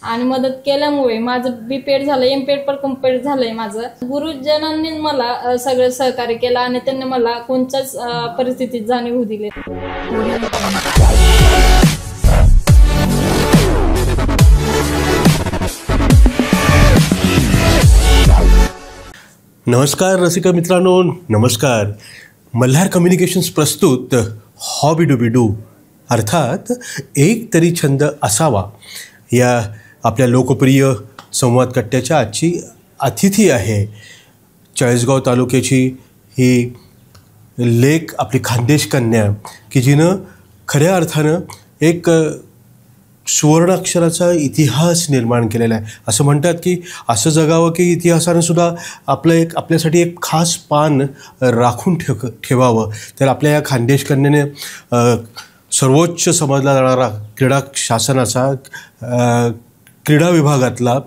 आणि मदत केल्यामुळे माझं B.Ped झालं, M.Ped पण कंप्लीट झालंय माझं। गुरुजनांनी मला सगळं सहकार्य केलं आणि त्यांनी मला कोणत्याच परिस्थितीत जाणीव होऊ दिली। नमस्कार रसिक मित्रांनो, नमस्कार। मल्हार कम्युनिकेशन्स प्रस्तुत हॉबी डू बी डू अर्थात एक तरी छंद असावा या आपल्या लोकप्रिय संवाद कट्ट्याच्या आजची अतिथी आहे चाळीसगाव तालुक्याची ही लेक आपली खानदेश कन्या की जिनं खऱ्या अर्थानं एक सुवर्णाक्षराचा इतिहास निर्माण केलेला आहे। असं म्हणतात की असं जगावं की इतिहासानं सुद्धा आपल्यासाठी एक खास पान राखून ठेवावं। तर आपल्या या खानदेश कन्याने सर्वोच्च समजला जाणारा क्रीडा शासनाचा क्रीडा विभागातला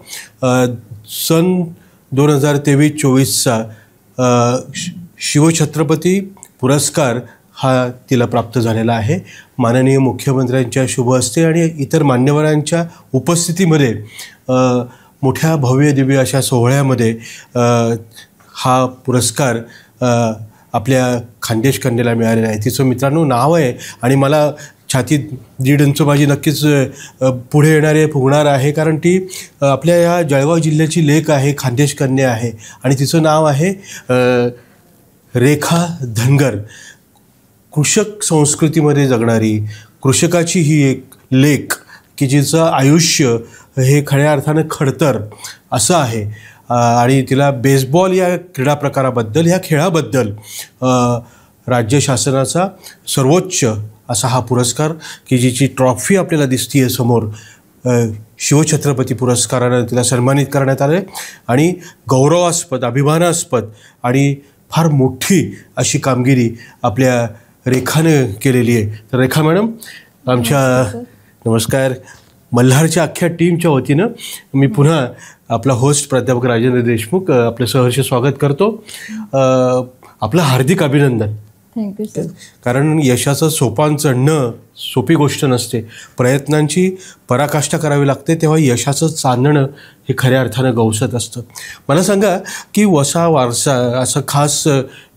सन 2023-24चा शिवछत्रपती पुरस्कार हा तिला प्राप्त झालेला आहे। माननीय मुख्यमंत्र्यांच्या शुभ हस्ते आणि इतर मान्यवरांच्या उपस्थितीमध्ये मोठ्या भव्य दिव्य अशा सोहळ्यामध्ये हा पुरस्कार आपल्या खानदेश कन्याला मिळालेला आहे। तिचं मित्रांनो नाव आहे आणि मला छातीत दीड इंच माझी नक्कीच पुढे येणारे फुगणार आहे, कारण ती आपल्या या जळगाव जिल्ह्याची लेक आहे, खानदेश कन्या आहे आणि तिचं नाव आहे रेखा धनगर। कृषक संस्कृतीमध्ये जगणारी कृषकाची ही एक लेक की जिचं आयुष्य हे खऱ्या अर्थानं खडतर असं आहे आणि तिला बेसबॉल या क्रीडा प्रकाराबद्दल, ह्या खेळाबद्दल राज्य शासनाचा सर्वोच्च असा हा पुरस्कार की जिची ट्रॉफी आपल्याला दिसतीये समोर, शिवछत्रपती पुरस्कारानं तिला सन्मानित करण्यात आले आणि गौरवास्पद, अभिमानास्पद आणि फार मोठी अशी कामगिरी आपल्या रेखानं केलेली आहे। तर रेखा मॅडम, आमच्या नमस्कार, मल्हारच्या अख्ख्या टीमच्या वतीनं मी पुन्हा आपला होस्ट प्राध्यापक राजेंद्र देशमुख आपलं सहर्ष स्वागत करतो। आपलं हार्दिक अभिनंदन। Thank you sir. कारण यशाचं सोपान चढणं सोपी गोष्ट नसते, प्रयत्नांची पराकाष्ठा करावी लागते, तेव्हा यशाचं चांदणं हे खऱ्या अर्थानं गवसत असतं। मला सांगा की वसा वारसा असं खास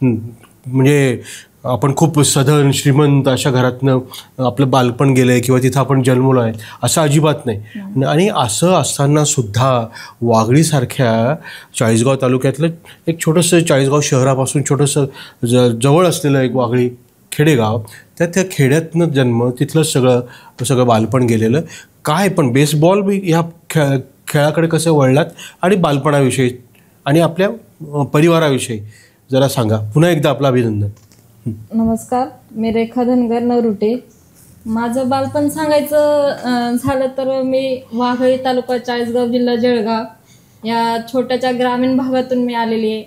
म्हणजे आपण खूप सधन श्रीमंत अशा घरातनं आपलं बालपण गेलं आहे किंवा तिथं आपण जन्मलो आहे असं अजिबात नाही। आणि असं असताना सुद्धा वाघळीसारख्या चाळीसगाव तालुक्यातलं एक छोटंसं, चाळीसगाव शहरापासून छोटंसं जवळ असलेलं एक वाघळी खेडेगाव, त्या खेड्यातनं जन्म, तिथलं सगळं बालपण गेलेलं काय। पण बेसबॉल ह्या खेळाकडे कसं वळलात आणि बालपणाविषयी आणि आपल्या परिवाराविषयी जरा सांगा। पुन्हा एकदा आपलं अभिनंदन। नमस्कार, मी रेखा धनगर नवरुटे। माझं बालपण सांगायचं झालं तर मी वाघळी तालुका, चाळीसगाव जिल्हा जळगाव या छोट्याच्या ग्रामीण भागातून मी आलेली आहे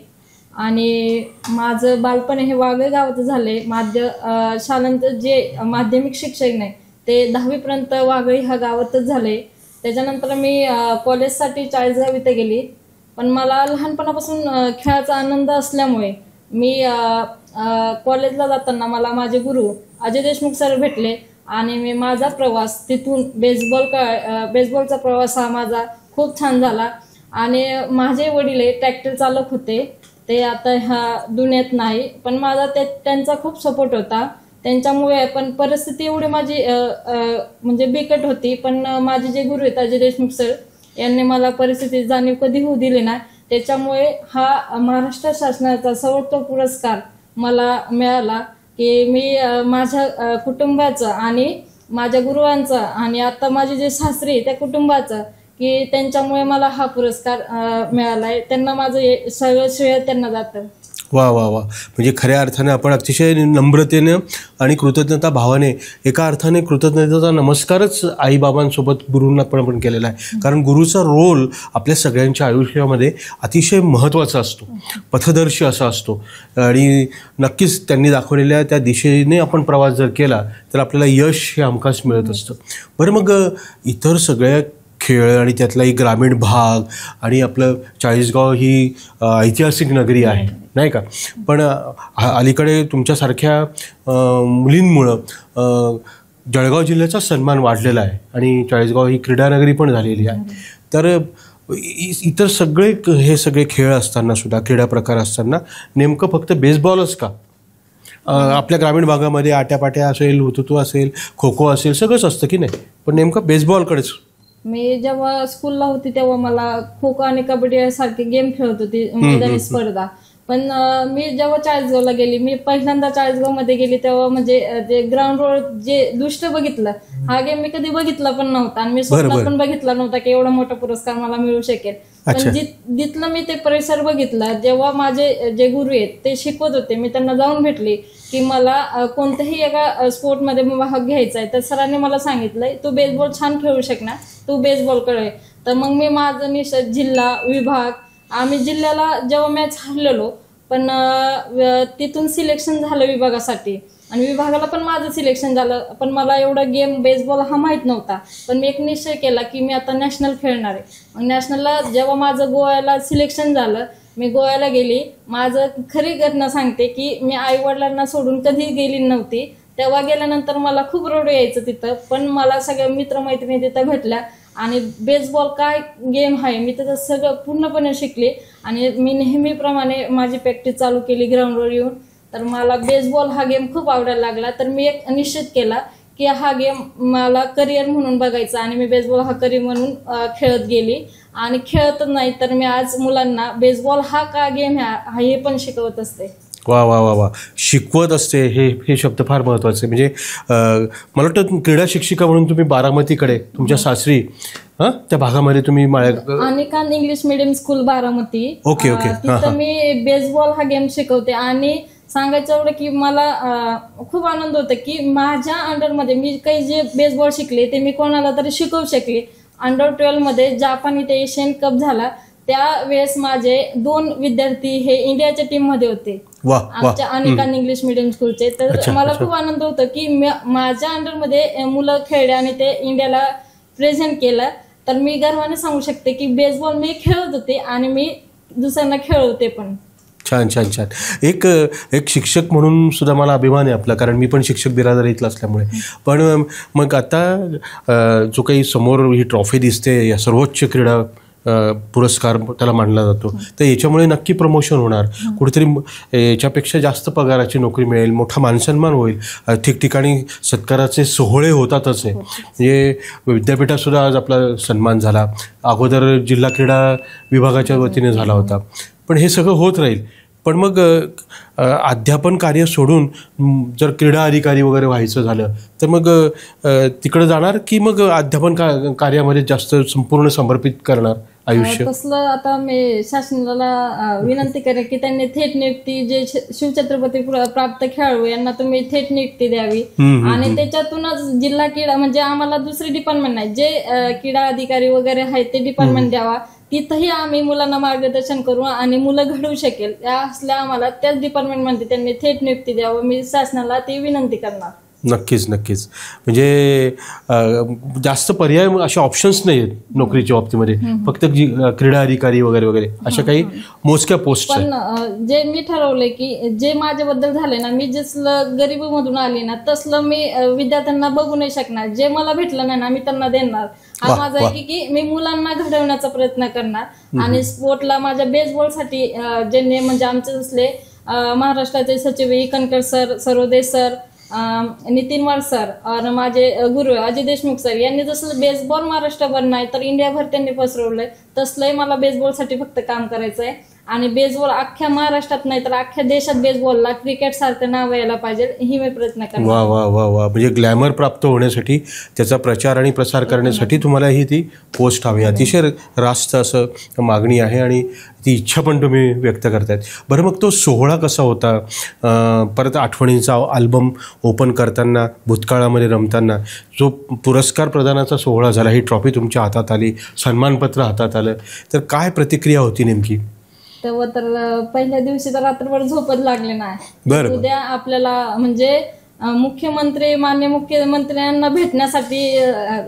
आणि माझं बालपण हे वाघळी गावात झाले। शाळेनंतर जे माध्यमिक शिक्षण नाही ते 10वीपर्यंत वाघळी ह्या गावातच झाले। त्याच्यानंतर मी कॉलेजसाठी चाळीसगाव इथे गेली, पण मला लहानपणापासून खेळाचा आनंद असल्यामुळे मी कॉलेजला जाताना मला माझे गुरु अजय देशमुख सर भेटले आणि मी माझा प्रवास तिथून बेसबॉलचा प्रवास हा माझा खूप छान झाला। आणि माझे वडील ट्रॅक्टर चालक होते, ते आता ह्या दुनियेत नाही, पण माझा त्यांचा खूप सपोर्ट होता त्यांच्यामुळे। पण परिस्थिती एवढी माझी म्हणजे बिकट होती, पण माझे जे गुरु आहेत अजय देशमुख सर यांनी मला परिस्थिती जाणीव कधी होऊ दिली नाही, त्याच्यामुळे हा महाराष्ट्र शासनाचा सर्वोत्तम पुरस्कार मला मिळाला की मी माझ्या कुटुंबाचं आणि माझ्या गुरुवांचं आणि आता माझे जे सासरे त्या कुटुंबाचं की त्यांच्यामुळे मला हा पुरस्कार मिळाला आहे। त्यांना माझं सगळं श्रेय त्यांना जातं। वा वा वा, म्हणजे खऱ्या अर्थाने आपण अतिशय नम्रतेने आणि कृतज्ञता भावाने, एका अर्थाने कृतज्ञतेचा नमस्कारच आईबाबांसोबत गुरूंना पण केलेला आहे। कारण गुरुचा रोल आपल्या सगळ्यांच्या आयुष्यामध्ये अतिशय महत्त्वाचा असतो, पथदर्शी असा असतो आणि नक्कीच त्यांनी दाखवलेल्या त्या दिशेने आपण प्रवास जर केला तर आपल्याला यश हे हमखास मिळत असतं। बरं, मग इतर सगळ्या खेळ आणि त्यातलाही ग्रामीण भाग आणि आपलं चाळीसगाव ही ऐतिहासिक नगरी आहे नाही का, पण अलीकडे तुमच्यासारख्या मुलींमुळं जळगाव जिल्ह्याचा सन्मान वाढलेला आहे आणि चाळीसगाव ही क्रीडानगरी पण झालेली आहे. तर इतर हे सगळे खेळ असताना सुद्धा, क्रीडा प्रकार असताना नेमकं फक्त बेसबॉलच का? आपल्या ग्रामीण भागामध्ये आट्यापाट्या असेल, हुतुतू असेल, खो खो असेल, सगळंच असतं की नाही, पण नेमकं बेसबॉलकडेच? मी जेव्हा स्कूलला होती तेव्हा मला खो खो आणि कबड्डी सारखे गेम खेळत होती, मैदानी स्पर्धा. पण मी जेव्हा चाळीसगावला गेली, मी पहिल्यांदा चाळीसगाव मध्ये गेली तेव्हा म्हणजे ते ग्राउंडवर जे दृश्य बघितलं, हा गेम मी कधी बघितला पण नव्हता आणि मी स्वप्नात पण बघितला नव्हता की एवढा मोठा पुरस्कार मला मिळू शकेल. पण जिथलं मी ते परिसर बघितला, जेव्हा माझे जे गुरु आहेत ते शिकवत होते, मी त्यांना जाऊन भेटली की मला कोणत्याही एका स्पोर्टमध्ये भाग घ्यायचा आहे, तर सरांनी मला सांगितलंय तू बेसबॉल छान खेळू शकणार, तू बेसबॉल कडे. तर मग मी माझं निश्चित जिल्हा, विभाग, आम्ही जिल्ह्याला जेव्हा मॅच हरलेलो, पण तिथून सिलेक्शन झालं विभागासाठी आणि विभागाला पण माझं सिलेक्शन झालं. पण मला एवढा गेम बेसबॉल हा माहीत नव्हता. पण मी एक निश्चय केला की मी आता नॅशनल खेळणार आहे. मग नॅशनलला जेव्हा माझं गोव्याला सिलेक्शन झालं, मी गोव्याला गेली. माझं खरी घटना सांगते की मी आई वडिलांना सोडून कधी गेली नव्हती. तेव्हा गेल्यानंतर मला खूप रडू यायचं तिथं, पण मला सगळ्या मित्रमैत्रिणी तिथं भेटल्या आणि बेसबॉल काय गेम आहे मी त्याचं सगळं पूर्णपणे शिकले आणि मी नेहमीप्रमाणे माझी प्रॅक्टिस चालू केली ग्राउंडवर येऊन. तर मला बेसबॉल हा गेम खूप आवडायला लागला. तर मी एक निश्चित केला की हा गेम मला करिअर म्हणून बघायचा आणि मी बेसबॉल हा करिअर म्हणून खेळत गेली आणि खेळतच नाही तर मी आज मुलांना बेसबॉल हा का गेम हे पण शिकवत असते. वा वा वा वा, शिकवत असते, हे शब्द फार महत्त्वाचे. म्हणजे मला वाटतं क्रीडा शिक्षिका म्हणून तुम्ही बारामतीकडे तुमच्या सासरी त्या भागामध्ये तुम्ही Anekant English medium school Baramati, okay okay, तिथं मी बेसबॉल हा गेम शिकवते. आणि सांगायचं एवढं की मला खूप आनंद होतो की माझ्या अंडरमध्ये मी काही जे बेसबॉल शिकले ते मी कोणाला तरी शिकवू शकले. अंडर-12 मध्ये जापान इथे एशियन कप झाला, त्यावेळेस माझे 2 विद्यार्थी हे इंडियाच्या टीम मध्ये होते, आमच्या अनिकांत इंग्लिश मिडियम स्कूलचे. तर मला खूप आनंद होतो की माझ्या अंडरमध्ये मुलं खेळले आणि ते इंडियाला प्रेझेंट केलं. तर मी गर्वाने सांगू शकते की बेसबॉल मी खेळत होते आणि मी दुसऱ्यांना खेळवते पण. छान छान छान. एक शिक्षक म्हणून सुद्धा मला अभिमान आहे आपला, कारण मी पण शिक्षक बिरादरीतला असल्यामुळे. पण मग आता जो काही समोर ही ट्रॉफी दिसते, या सर्वोच्च क्रीडा पुरस्कार त्याला मानला जातो, तर याच्यामुळे नक्की प्रमोशन होणार, कुठेतरी याच्यापेक्षा जास्त पगाराची नोकरी मिळेल, मोठा मानसन्मान होईल, ठिकठिकाणी सत्काराचे सोहळे होतातच आहे. म्हणजे विद्यापीठात सुद्धा आज आपला सन्मान झाला, अगोदर जिल्हा क्रीडा विभागाच्या वतीने झाला होता. पण हे सगळं होत राहील. पण मग अध्यापन कार्य सोडून जर क्रीडा अधिकारी वगैरे व्हायचं झालं तर मग तिकडे जाणार की मग अध्यापन कार्यामध्ये जास्त संपूर्ण समर्पित करणार आयुष्य? तसलं आता मी शासनाला विनंती करेन की त्यांनी थेट नियुक्ती, जे शिवछत्रपती प्राप्त खेळाडू यांना तुम्ही थेट नियुक्ती द्यावी आणि त्याच्यातूनच जिल्हा क्रीडा, म्हणजे आम्हाला दुसरे डिपार्टमेंट नाही, जे क्रीडा अधिकारी वगैरे आहेत ते डिपार्टमेंट द्यावा. तिथंही आम्ही मुलांना मार्गदर्शन करू आणि मुलं घडवू शकेल या असल्या आम्हाला त्याच डिपार्टमेंटमध्ये त्यांनी थेट नियुक्ती द्यावं, मी शासनाला ती विनंती करणार. नक्कीच नक्कीच. म्हणजे जास्त पर्याय असे ऑप्शन्स नाही आहेत नोकरीच्या बाबतीमध्ये, फक्त क्रीडा अधिकारी वगैरे वगैरे अशा काही मोजक्या पोस्ट. पण जे मी ठरवलंय की जे माझ्याबद्दल झाले ना, मी जसलं गरिबीमधून आली ना तसलं मी विद्यार्थ्यांना बघू नाही शकणार. जे मला भेटलं नाही ना मी त्यांना देणार. हा माझा आहे की मी मुलांना घडवण्याचा प्रयत्न करणार आणि स्पोर्टला माझ्या बेसबॉलसाठी ज्यांनी म्हणजे आमचे असले महाराष्ट्राचे सचिव इकनकर सर, सरोदे सर, नितीन वाळ सर आणि माझे गुरु अजय देशमुख सर यांनी जसं बेसबॉल महाराष्ट्रभर नाही तर इंडियाभर त्यांनी पसरवलंय, तसलंही मला बेसबॉलसाठी फक्त काम करायचं आहे. आणि बेसबॉल अख्ख्या महाराष्ट्रात नाही तर अख्ख्या देशात बेसबॉलला क्रिकेट सारखं नाव यायला पाहिजे ही मी प्रयत्न करतो. वा वा वा वा. म्हणजे ग्लॅमर प्राप्त होण्यासाठी, त्याचा प्रचार आणि प्रसार करण्यासाठी तुम्हाला ही ती पोस्ट हवी. अतिशय रास्त असं मागणी आहे आणि ती इच्छा पण तुम्ही व्यक्त करतायत. बरं, मग तो सोहळा कसा होता? परत आठवणींचा अल्बम ओपन करताना, भूतकाळामध्ये रमताना जो पुरस्कार प्रदानाचा सोहळा झाला, ही ट्रॉफी तुमच्या हातात आली, सन्मानपत्र हातात आलं, तर काय प्रतिक्रिया होती नेमकी? तेव्हा तर पहिल्या दिवशी तर रात्रभर झोपच लागले नाही. उद्या आपल्याला म्हणजे मान्य मुख्यमंत्र्यांना भेटण्यासाठी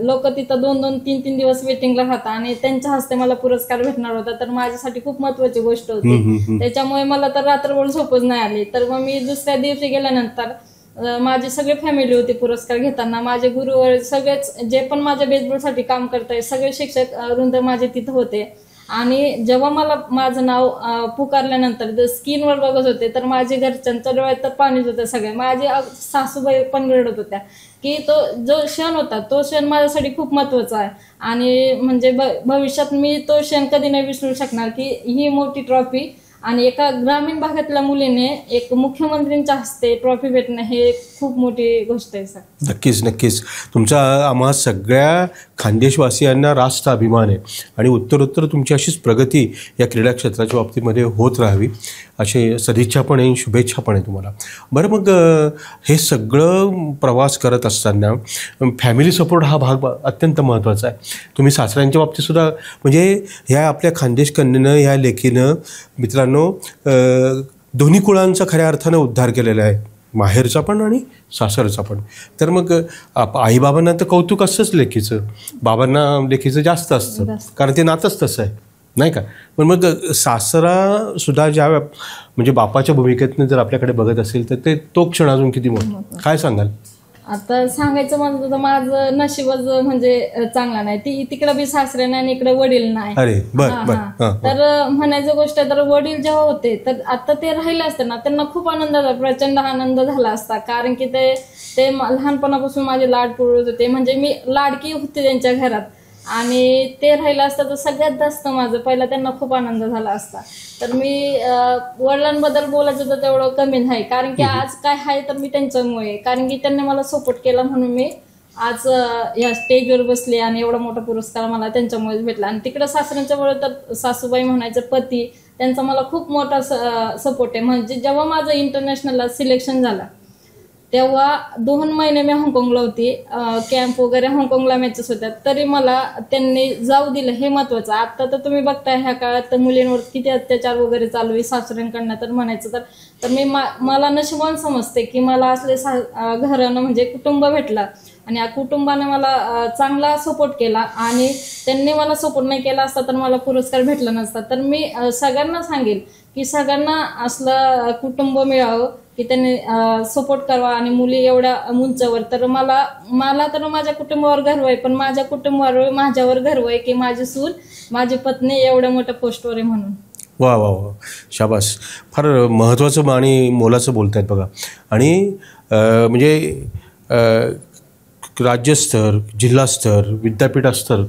लोक तिथं 2-2, 3-3 दिवस वेटिंगला राहतात आणि त्यांच्या हस्ते मला पुरस्कार भेटणार होता. तर माझ्यासाठी खूप महत्वाची गोष्ट होती, त्याच्यामुळे मला तर रात्रभर झोपच नाही आली. तर मग मी दुसऱ्या दिवशी गेल्यानंतर माझी सगळी फॅमिली होती पुरस्कार घेताना. माझे गुरुवर सगळेच जे पण माझ्या बेसबॉलसाठी काम करताय सगळे शिक्षक वृंद माझे तिथं होते. आणि जेव्हा मला माझं नाव पुकारल्यानंतर स्क्रीनवर बघत होते तर माझे घरच्यांच्या डोळ्यात तर पाणीच होतं. सगळे माझे सासूबाई पण रडत होत्या की तो जो क्षण होता तो क्षण माझ्यासाठी खूप महत्त्वाचा आहे. आणि म्हणजे भविष्यात मी तो क्षण कधी नाही विसरू शकणार की ही मोठी ट्रॉफी आणि एका ग्रामीण भागातल्या मुलीने एक मुख्यमंत्रींच्या हस्ते ट्रॉफी भेटणं हे खूप मोठी गोष्ट आहे सर. नक्कीच नक्कीच. तुमचा आम्हा सगळ्या खानदेशवासियांना रास्त अभिमान आहे आणि उत्तरोत्तर तुमची अशीच प्रगती या क्रीडा क्षेत्राच्या बाबतीमध्ये होत राहावी असे सदिच्छा पण आहे, शुभेच्छा पण आहे तुम्हाला. बरं, मग हे सगळं प्रवास करत असताना फॅमिली सपोर्ट हा भाग अत्यंत महत्त्वाचा आहे. तुम्ही सासऱ्यांच्या बाबतीतसुद्धा म्हणजे ह्या आपल्या खानदेश कन्येनं ह्या लेखीनं मित्रांनो दोन्ही कुळांचा खऱ्या अर्थानं उद्धार केलेला आहे, माहेरचा पण आणि सासरचा पण. तर मग आईबाबांना तर कौतुक असतंच लेखीचं, बाबांना लेखीचं जास्त असतं कारण ते नातंच तसं आहे नाही का. पण मग सासरासुद्धा ज्या म्हणजे बापाच्या भूमिकेतनं जर आपल्याकडे बघत असेल तर ते तो क्षण अजून किती मोठा, काय सांगाल? आता सांगायचं म्हणलं तर माझं नशीबच म्हणजे चांगला नाही. तिकडं बी सासरे नाही आणि इकडं वडील नाही. अरे तर म्हणायचं गोष्ट तर वडील जेव्हा होते तर आता ते राहिले असते ना त्यांना खूप आनंद झाला, प्रचंड आनंद झाला असता. कारण की ते लहानपणापासून माझे लाड पुरवत होते, म्हणजे मी लाडकी होते त्यांच्या घरात. आणि ते राहिलं असतं तर सगळ्यात जास्त माझं पहिला त्यांना खूप आनंद झाला असता. तर मी वडिलांबद्दल बोलायचं तर तेवढं कमी नाही, कारण की आज काय आहे तर मी त्यांच्यामुळे, कारण की त्यांनी मला सपोर्ट केला म्हणून मी आज या स्टेजवर बसले आणि एवढा मोठा पुरस्कार मला त्यांच्यामुळेच भेटला. आणि तिकडं सासऱ्यांच्या मुळे तर सासूबाई म्हणायचं पती त्यांचा मला खूप मोठा सपोर्ट आहे. म्हणजे जेव्हा माझं इंटरनॅशनलला सिलेक्शन झालं तेव्हा 2 महिने मी हाँगकाँगला होती, कॅम्प वगैरे हाँगकाँगला मॅचेस होत्या, तरी मला त्यांनी जाऊ दिलं हे महत्वाचं. आता तर तुम्ही बघताय ह्या काळात तर मुलींवर किती अत्याचार वगैरे चालू आहे सासऱ्यांकडनं. तर म्हणायचं तर मी मला नशिबान समजते की मला असले घरानं म्हणजे कुटुंब भेटला आणि या कुटुंबाने मला चांगला सपोर्ट केला. आणि त्यांनी मला सपोर्ट नाही केला असता तर मला पुरस्कार भेटला नसता. तर मी सगळ्यांना सांगेल की सगळ्यांना असलं कुटुंब मिळावं की त्यांनी सपोर्ट करावा. आणि मुली एवढ्या उंचावर तर मला तर माझ्या कुटुंबावर गर्व आहे, पण माझ्या कुटुंबावर माझ्यावर गर्व आहे की माझी सून माझी पत्नी एवढ्या मोठ्या पोस्टवर आहे म्हणून. वा वा वा, शाबास. फार महत्त्वाचं आणि मोलाचं बोलत आहेत बघा. आणि म्हणजे राज्यस्तर, जिल्हास्तर, विद्यापीठस्तर,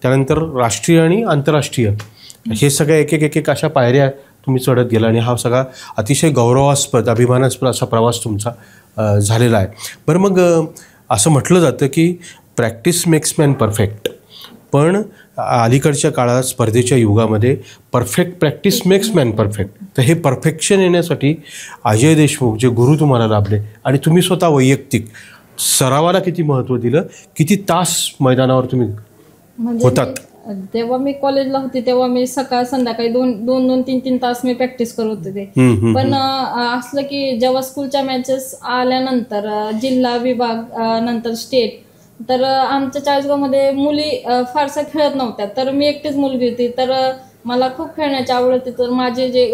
त्यानंतर राष्ट्रीय आणि आंतरराष्ट्रीय हे सगळ्या एक एक अशा पायऱ्या तुम्ही चढत गेला आणि हा सगळा अतिशय गौरवास्पद अभिमानास्पद असा प्रवास तुमचा झालेला आहे. बरं, मग असं म्हटलं जातं की प्रॅक्टिस मेक्स मॅन परफेक्ट, पण अलीकडच्या काळात स्पर्धेच्या युगामध्ये perfect practice makes man perfect. तर हे परफेक्शन येण्यासाठी अजय देशमुख जे गुरु तुम्हाला लाभले आणि तुम्ही स्वतः वैयक्तिक सरावाला किती महत्त्व दिलं, किती तास मैदानावर तुम्ही होतात? तेव्हा मी कॉलेजला होते तेव्हा मी सकाळ संध्याकाळी 2-3 तास मी प्रॅक्टिस करत होते. पण असलं की जेव्हा स्कूलच्या मॅचेस आल्यानंतर जिल्हा विभाग नंतर स्टेट, तर आमच्या चाळीसगावमध्ये मुली फारसा खेळत नव्हत्या. तर मी एकटीच मुलगी होती, तर मला खूप खेळण्याची आवड होती. तर माझे जे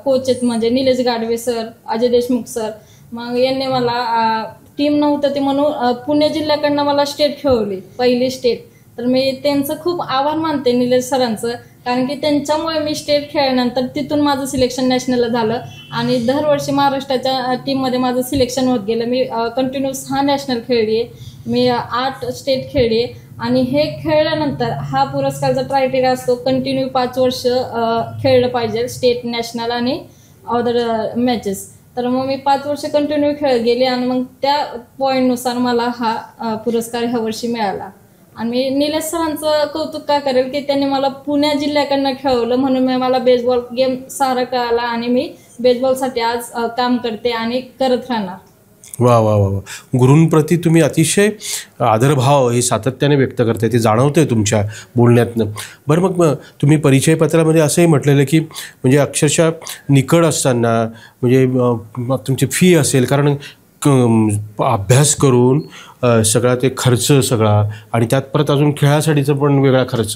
कोच आहेत म्हणजे निलेश गाडवे सर, अजय देशमुख सर, मग यांनी मला टीम नव्हतं ते म्हणून पुणे जिल्ह्याकडनं मला स्टेट खेळवली, पहिली स्टेट. तर मी त्यांचं खूप आभार मानते निलेश सरांचं, कारण की त्यांच्यामुळे मी स्टेट खेळल्यानंतर तिथून माझं सिलेक्शन नॅशनलला झालं आणि दरवर्षी महाराष्ट्राच्या टीममध्ये माझं सिलेक्शन होत गेलं. मी कंटिन्यू 6 नॅशनल खेळली आहे, मी 8 स्टेट खेळली आहे. आणि हे खेळल्यानंतर हा पुरस्कारचा क्रायटेरिया असतो कंटिन्यू 5 वर्ष खेळलं पाहिजे स्टेट, नॅशनल आणि अदर मॅचेस. तर मग मी 5 वर्ष कंटिन्यू खेळत गेले आणि मग त्या पॉईंटनुसार मला हा पुरस्कार ह्या वर्षी मिळाला. आणि निलेश सरांचं कौतुक का करेल की त्यांनी मला पुणे जिल्ह्याकडनं खेळवलं म्हणून मला बेसबॉल गेम सारा कळाला आणि मी बेसबॉलसाठी आज काम करते आणि करत राहणार. वा वा वा वा. गुरूंप्रती तुम्ही अतिशय आदरभाव हे सातत्याने व्यक्त करताय, ते जाणवतंय तुमच्या बोलण्यातनं. बरं, मग तुम्ही परिचयपत्रामध्ये असंही म्हटलेलं की म्हणजे अक्षरशः निकड असताना म्हणजे तुमची फी असेल, कारण अभ्यास करून सगळा ते खर्च सगळा आणि त्यात परत अजून खेळासाठीचं पण वेगळा खर्च,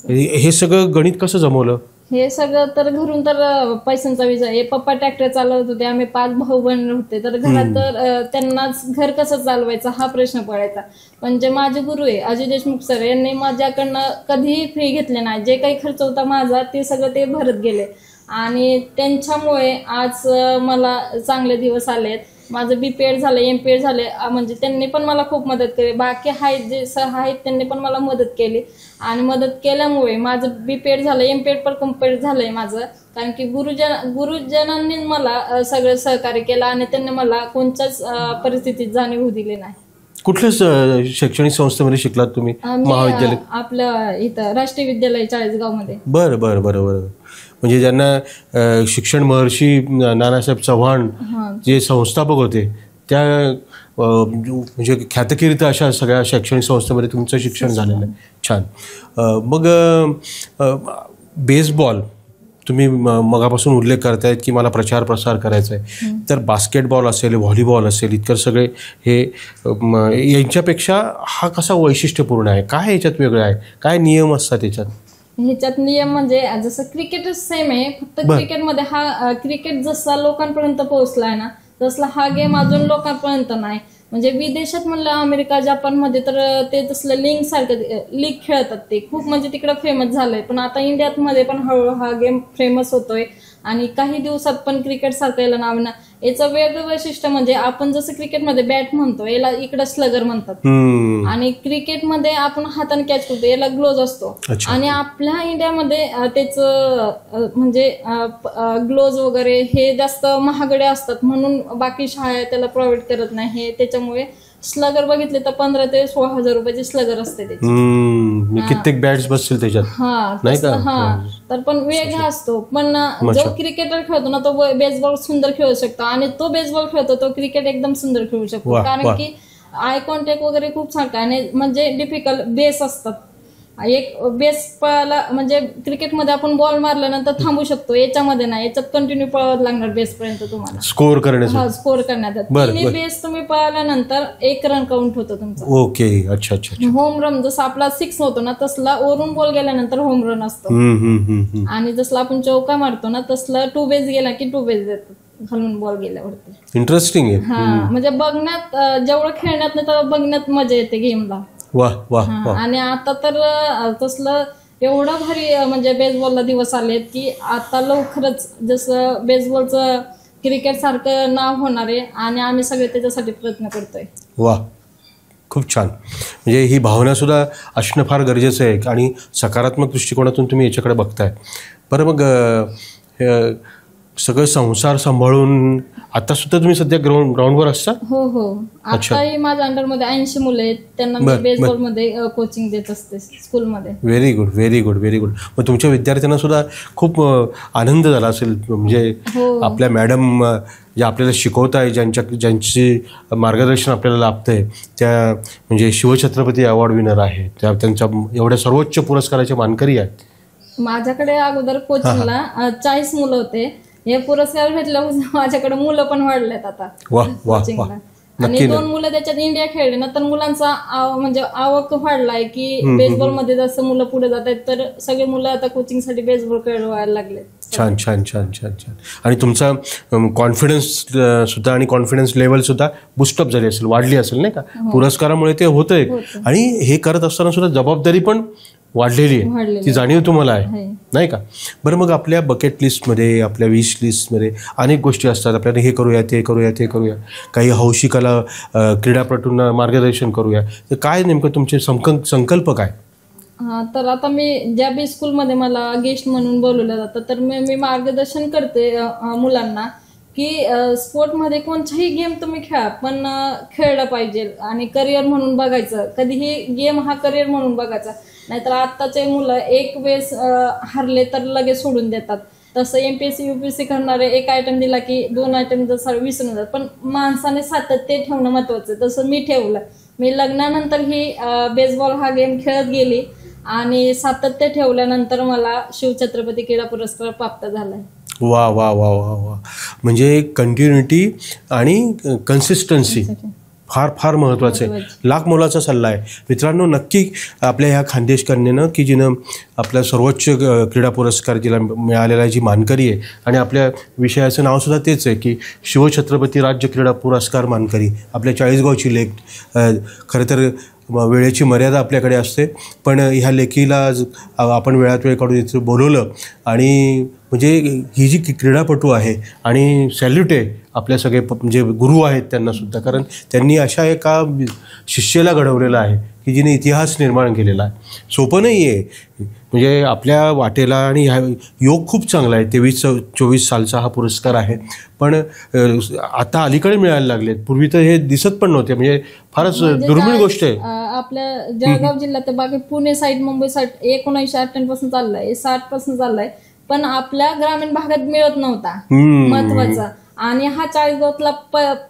हे सगळं गणित कसं जमवलं? हे सगळं तर घरून तर पैशांचा विचार. हे पप्पा ट्रॅक्टर चालवत होते, आम्ही 5 भाऊ बहीण होते, तर घरात तर त्यांनाच घर कसं चालवायचं हा प्रश्न पडायचा. पण जे माझे गुरु आहे अजय देशमुख सर, यांनी माझ्याकडनं कधीही फ्री घेतले नाही. जे काही खर्च होता माझा ते सगळं ते भरत गेले आणि त्यांच्यामुळे आज मला चांगले दिवस आलेत. माझं BPEd झालं, MPEd झाले, म्हणजे त्यांनी पण मला खूप मदत केली. बाकी आहेत जे सह आहेत त्यांनी पण मला मदत केली आणि मदत केल्यामुळे माझं BPEd झालं, MPEd पण कम्प्लीट झालंय माझं. कारण की गुरुजनांनी मला सगळं सहकार्य केलं आणि त्यांनी मला कोणत्याच परिस्थितीत जाणीव होऊ दिली नाही. कुठल्या शैक्षणिक संस्थेमध्ये शिकलात तुम्ही? महाविद्यालय आपलं इथं राष्ट्रीय विद्यालय चाळीसगावमध्ये. बरं बरं बरं बरं. म्हणजे ज्यांना शिक्षण महर्षी नानासाहेब चव्हाण जे संस्थापक होते त्या म्हणजे ख्यातकीर्त अशा सगळ्या शैक्षणिक संस्थेमध्ये तुमचं शिक्षण झालेलं आहे. छान. मग बेसबॉल तुम्ही मगापासून उल्लेख करतायत की मला प्रचार प्रसार करायचा आहे, तर बास्केटबॉल असेल, व्हॉलीबॉल असेल, इतर सगळे हे यांच्यापेक्षा हा कसा वैशिष्ट्यपूर्ण आहे? काय याच्यात वेगळं आहे? काय नियम असतात याच्यात? ह्याच्यात नियम म्हणजे जसं क्रिकेटच सेम आहे, फक्त क्रिकेटमध्ये हा क्रिकेट जसा लोकांपर्यंत पोहोचलाय ना तसला हा गेम अजून लोकांपर्यंत नाही. म्हणजे विदेशात म्हणलं अमेरिका जपानमध्ये तर ते तसलं लीग खेळतात, ते खूप म्हणजे तिकडं फेमस झालंय. पण आता इंडियात मध्ये पण हळूहळू हा गेम फेमस होतोय आणि काही दिवसात पण क्रिकेट सारखं याला नाव ना. याचं वेगळं वैशिष्ट्य म्हणजे आपण जसं क्रिकेटमध्ये बॅट म्हणतो याला इकडं स्लगर म्हणतात आणि क्रिकेटमध्ये आपण हाताने कॅच करतो याला ग्लोव्ज असतो. आणि आपल्या इंडियामध्ये त्याचं म्हणजे ग्लोव्ज वगैरे हे जास्त महागडे असतात म्हणून बाकी शाळा त्याला प्रोव्हाइड करत नाही. हे त्याच्यामुळे स्लगर बघितले तर 15,000 ते 16,000 रुपयाचे स्लगर असते त्याचे. कित्येक बॅट्स बसतील त्याच्यात नाही का? तर पण वेगळा असतो. पण जो क्रिकेटर खेळतो ना तो बेसबॉल सुंदर खेळू शकतो आणि तो बेसबॉल खेळतो तो क्रिकेट एकदम सुंदर खेळू शकतो. कारण की आय कॉन्टॅक्ट वगैरे खूप सारखं आणि म्हणजे डिफिकल्ट बेस असतात. एक बेस पळायला म्हणजे क्रिकेटमध्ये आपण बॉल मारल्यानंतर थांबू शकतो, याच्यामध्ये नाही. याच्यात कंटिन्यू पळावं लागणार बेस पर्यंत तुम्हाला स्कोर करण्यासाठी. स्कोर करण्यात तिन्ही बेस तुम्ही पळाल्यानंतर 1 रन काउंट होतो तुमचा. ओके. अच्छा अच्छा. होम रन जसं आपला 6 होतो ना तसला वरून बॉल गेल्यानंतर होम रन असतो आणि जसं आपण चौका मारतो ना तसला 2 बेस गेला की 2 बेस देतात खालून बॉल गेल्यावरती. इंटरेस्टिंग आहे. म्हणजे बघण्यात जेवढं खेळण्यात नाही तेवढं बघण्यात मजा येते गेमला. आणि आता तर तसलं एवढं भारी म्हणजे बेसबॉलला दिवस आलेत की आता लवकरच जसं बेसबॉलचं क्रिकेट सारखं नाव होणार आहे आणि आम्ही सगळे त्याच्यासाठी प्रयत्न करतोय. वा, खूप छान. म्हणजे ही भावना सुद्धा असणं फार गरजेचं आहे आणि सकारात्मक दृष्टिकोनातून तुम्ही याच्याकडे बघताय. बरं, मग सगळं संसार सांभाळून आता सुद्धा तुम्ही सध्या ग्राउंडवर असता? हो. आताही माझ्या अंडरमध्ये 80 मुलं आहेत, त्यांना मी बेसबॉल मध्ये कोचिंग देत असते स्कूलमध्ये. Very good, very good, very good. मग तुमच्या विद्यार्थ्यांना सुद्धा खूप आनंद झाला असेल, म्हणजे आपल्या मॅडम ज्या आपल्याला शिकवत आहे, ज्यांची मार्गदर्शन आपल्याला लाभतंय, त्या म्हणजे शिवछत्रपती अवॉर्ड विनर आहे, त्यांच्या एवढ्या सर्वोच्च पुरस्काराचे मानकरी आहेत. माझ्याकडे अगोदर कोचिंगला 40 मुलं होते. हे पुरस्कार भेटल्यापासून माझ्याकडे मुलं पण वाढलेत आता कोचिंगला. आणि 2 मुलं त्याच्यात इंडिया खेळले ना तर मुलांचा म्हणजे आवक वाढलाय की बेसबॉल मध्ये जसं मुलं पुढे जात आहेत तर सगळे मुलं आता कोचिंगसाठी बेसबॉल खेळवायला लागले. छान छान छान छान छान. आणि तुमचा कॉन्फिडन्स सुद्धा आणि कॉन्फिडन्स लेवल सुद्धा बुस्टअप झाली असेल, वाढली असेल नाही का? पुरस्कारामुळे ते होतंय. आणि हे करत असताना सुद्धा जबाबदारी पण वाढलेली आहे, ती जाणीव तुम्हाला आहे नाही का? बरं, मग आपल्या बकेट लिस्टमध्ये, आपल्या विश लिस्टमध्ये अनेक गोष्टी असतात. आपल्याला हे करूया, ते करूया, ते करूया. काही हौशिकाला क्रीडापटूंना मार्गदर्शन करूया. तर काय नेमकं तुमचे संकल्प काय? तर आता मी ज्या बी स्कूलमध्ये मला गेस्ट म्हणून बोलवलं जातं तर मी मार्गदर्शन करते मुलांना की स्पोर्टमध्ये कोणताही गेम तुम्ही खेळा पण खेळलं पाहिजे आणि करिअर म्हणून बघायचं. कधीही गेम हा करिअर म्हणून बघायचा, नाहीतर आत्ताचे मुलं एक वेळेस हरले तर लगेच सोडून देतात. तसं MPSC UPSC करणारे 1 आयटम दिला की 2 आयटम जसं विसरून जातात. पण माणसाने सातत्य ठेवणं महत्वाचं. तसं मी ठेवलं. मी लग्नानंतर ही बेसबॉल हा गेम खेळत गेली आणि सातत्य ठेवल्यानंतर मला शिवछत्रपती क्रीडा पुरस्कार प्राप्त झालाय. वा वा वा वा वा. म्हणजे कंटिन्युटी आणि कन्सिस्टन्सी फार फार महत्त्वाचं आहे. लाख मोलाचा सल्ला आहे मित्रांनो. नक्की आपल्या ह्या खानदेश कन्येनं की जिनं आपला सर्वोच्च क्रीडा पुरस्कार जिला मिळालेला जी मानकरी आहे आणि आपल्या विषयाचं नावसुद्धा तेच आहे की शिवछत्रपती राज्य क्रीडा पुरस्कार मानकरी, आपल्या चाळीसगावची लेक. खरं तर वेळेची मर्यादा आपल्याकडे असते, पण ह्या लेकीला आपण वेळात वेळ काढून इथं बोलवलं. आणि म्हणजे ही जी क्रीडापटू आहे आणि सॅल्यूट आहे आपल्या सगळे जे गुरु आहेत त्यांनासुद्धा, कारण त्यांनी अशा एका शिष्याला घडवलेलं आहे की जिने इतिहास निर्माण केलेला आहे. सोपं नाही आहे म्हणजे आपल्या वाटेला. आणि ह्या योग खूप चांगला आहे. 23-24 सालचा हा पुरस्कार आहे, पण आता अलीकडे मिळायला लागलेत. पूर्वी तर हे दिसत पण नव्हते. म्हणजे फारच दुर्मिळ गोष्ट आहे. आपल्या जळगाव जिल्ह्यात बाकी पुणे साईड, मुंबई साईड 1998 पासून चाललाय, 60 पासून चाललाय, पण आपल्या ग्रामीण भागात मिळत नव्हता महत्वाचा. आणि हा चाळीसगावातला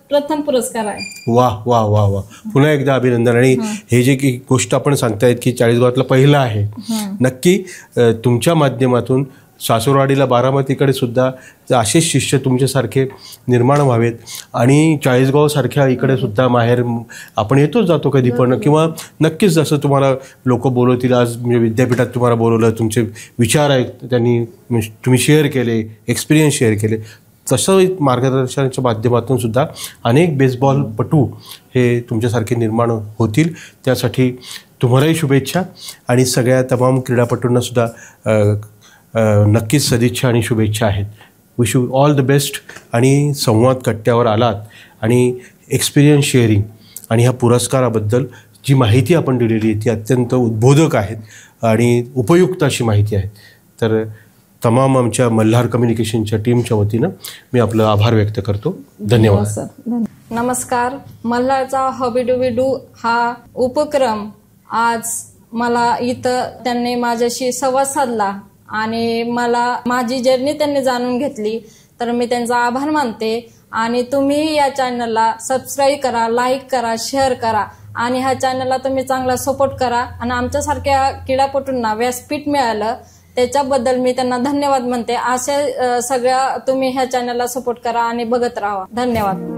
प्रथम पुरस्कार आहे. वा वा वा वा, पुन्हा एकदा अभिनंदन. आणि हे जे की गोष्ट आपण सांगतायत की चाळीसगावातला पहिला आहे, नक्की तुमच्या माध्यमातून सासूरवाडीला, बारामतीकडे सुद्धा असेच शिष्य तुमच्यासारखे निर्माण व्हावेत. आणि चाळीसगावसारख्या इकडे सुद्धा माहेर आपण येतोच जातो कधी पण, किंवा नक्कीच जसं तुम्हाला लोक बोलवतील. आज म्हणजे विद्यापीठात तुम्हाला बोलवलं, तुमचे विचार आहेत त्यांनी तुम्ही शेअर केले, एक्सपिरियन्स शेअर केले, तसं मार्गदर्शनाच्या माध्यमातून सुद्धा अनेक बेसबॉलपटू हे तुमच्यासारखे निर्माण होतील. त्यासाठी तुम्हालाही शुभेच्छा आणि सगळ्या तमाम क्रीडापटूंनासुद्धा नक्कीच सदिच्छा आणि शुभेच्छा आहेत. Wish you all the best. आणि संवाद कट्ट्यावर आलात आणि एक्सपिरियन्स शेअरिंग आणि ह्या पुरस्काराबद्दल जी माहिती आपण दिलेली आहे ती अत्यंत उद्बोधक आहेत आणि उपयुक्त अशी माहिती आहे. तर तमाम आमच्या मल्हार कम्युनिकेशनच्या टीमच्या वतीनं मी आपलं आभार व्यक्त करतो. धन्यवाद सर. नमस्कार. मल्हारचा हॉबी डूबी डू हा उपक्रम आज मला इथं त्यांनी माझ्याशी संवाद साधला आणि मला माझी जर्नी त्यांनी जाणून घेतली, तर मी त्यांचा आभार मानते. आणि तुम्ही या चॅनलला सबस्क्राईब करा, लाईक करा, शेअर करा आणि ह्या चॅनलला तुम्ही चांगला सपोर्ट करा. आणि आमच्यासारख्या क्रीडापटूंना व्यासपीठ मिळालं त्याच्याबद्दल मी त्यांना धन्यवाद म्हणते. अशा सगळ्या तुम्ही ह्या चॅनलला सपोर्ट करा आणि बघत राहा. धन्यवाद.